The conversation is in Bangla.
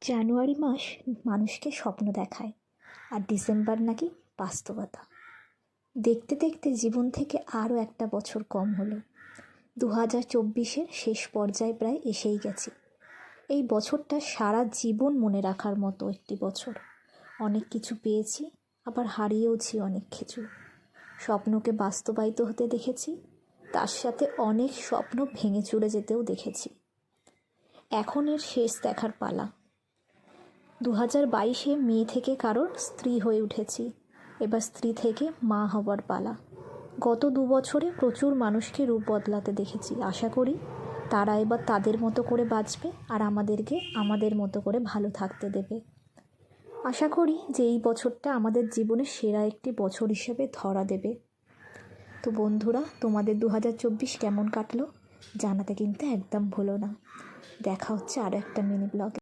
জানুয়ারি মাস মানুষকে স্বপ্ন দেখায়, আর ডিসেম্বর নাকি বাস্তবতা। দেখতে দেখতে জীবন থেকে আরও একটা বছর কম হলো। 2024-এর শেষ পর্যায়ে প্রায় এসেই গেছি। এই বছরটা সারা জীবন মনে রাখার মতো একটি বছর। অনেক কিছু পেয়েছি, আবার হারিয়েওছি অনেক কিছু। স্বপ্নকে বাস্তবায়িত হতে দেখেছি, তার সাথে অনেক স্বপ্ন ভেঙে চুরে যেতেও দেখেছি। এখন এর শেষ দেখার পালা। 2022-এ মেয়ে থেকে কারোর স্ত্রী হয়ে উঠেছি, এবার স্ত্রী থেকে মা হবার পালা। গত 2 বছরে প্রচুর মানুষকে রূপ বদলাতে দেখেছি। আশা করি তারা এবার তাদের মতো করে বাঁচবে আর আমাদেরকে আমাদের মতো করে ভালো থাকতে দেবে। আশা করি যে এই বছরটা আমাদের জীবনের সেরা একটি বছর হিসেবে ধরা দেবে। তো বন্ধুরা, তোমাদের 2024 কেমন কাটলো জানাতে কিন্তু একদম ভুলো না। দেখা হচ্ছে আরও একটা মিনি ব্লগে।